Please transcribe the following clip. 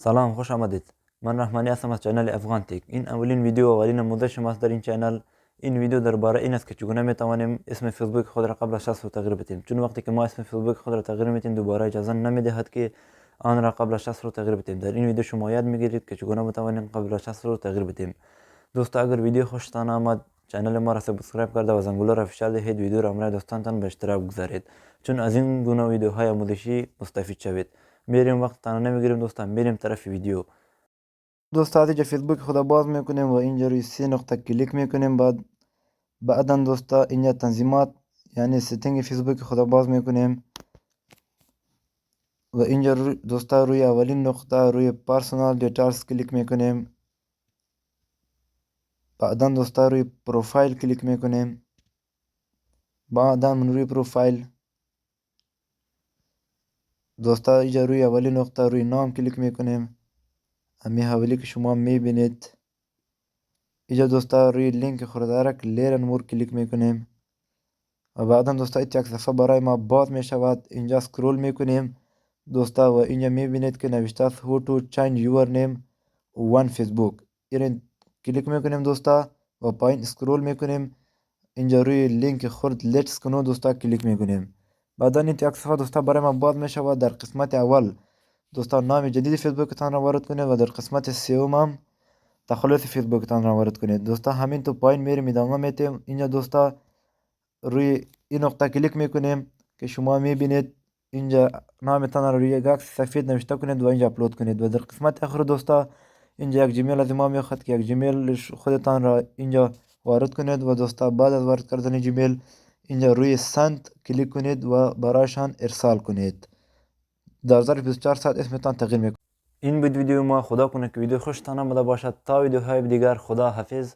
سلام، خوش آمدید. من رحمانی هستم از چینل افغان تک. این اولین ویدیو و اولین نمودش ماست در این چینل. این ویدیو درباره این است که چگونه می توانیم اسم فیسبوک خود را قبل از 60 رو تغییر بدیم، چون وقتی که ما اسم فیسبوک خود را تغییر میدیم دوباره اجازه نمیدهد که آن را قبل از 60 رو تغییر بدیم. در این ویدیو شما یاد میگیرید که چگونه میتوانیم قبل از 60 رو تغییر بدیم. دوستا اگر ویدیو خوشتان آمد چینل ما را سابسکرایب کرده و زنگوله را فشار دهید، ویدیو را برای دوستانتان به اشتراک بگذارید چون از این گونه ویدیوهای آموزشی مستفید شوید. میریم، وقت تان نمیگیریم دوستان، میریم طرف ویدیو. دوستا اینجا فیسبوک خود باز میکنیم و اینجا روی 3 نقطه کلیک میکنیم. بعدا دوستا اینجا تنظیمات یعنی ستینگ فیسبوک خود باز میکنیم و اینجا دوستا روی اولین نقطه روی پرسونال دیتیلز کلیک میکنیم. بعدا دوستا روی پروفایل کلیک میکنیم. بعدا من روی پروفایل دوستا اینجا روی اولین نقطه روی نام کلیک میکنیم، همین حوالی که شما میبینید. اینجا دوستا روی لینک خوردارک لیرن مور کلیک میکنیم و بعدا دوستا یک صفحه برای ما باز می شود. اینجا سکرول میکنیم دوستا و اینجا میبینید که نوشته است how to change your name on Facebook. این کلیک میکنیم دوستا و پایین سکرول میکنیم. اینجا روی لینک خورد لیتس کنو دوستا کلیک میکنیم. بعدا این یک صفحه دوستا برای ما باز می شود. در قسمت اول دوستا نام جدید فیسبوک تان را وارد کنید و در قسمت سوم هم تخلص فیسبوک تان را وارد کنید. دوستا همین تو پایین میریم ادامه میتیم. اینجا دوستا روی این نقطه کلیک میکنیم که شما میبینید اینجا نامتان را روی یک عکس سفید نوشته کنید و اینجا اپلود کنید و در قسمت آخر دوستا اینجا یک جیمیل از ما میخواد که یک جیمیل خودتان را اینجا وارد کنید و دوستا بعد از وارد کردن جیمیل اینجا روی سند کلیک کنید و برایشان ارسال کنید. در ظرف 24 ساعت اسمتان تغییر میکنید. این بود ویدیو ما. خدا کنه که ویدیو خوشتان آمده باشد. تا ویدیوهای دیگر، خدا حافظ.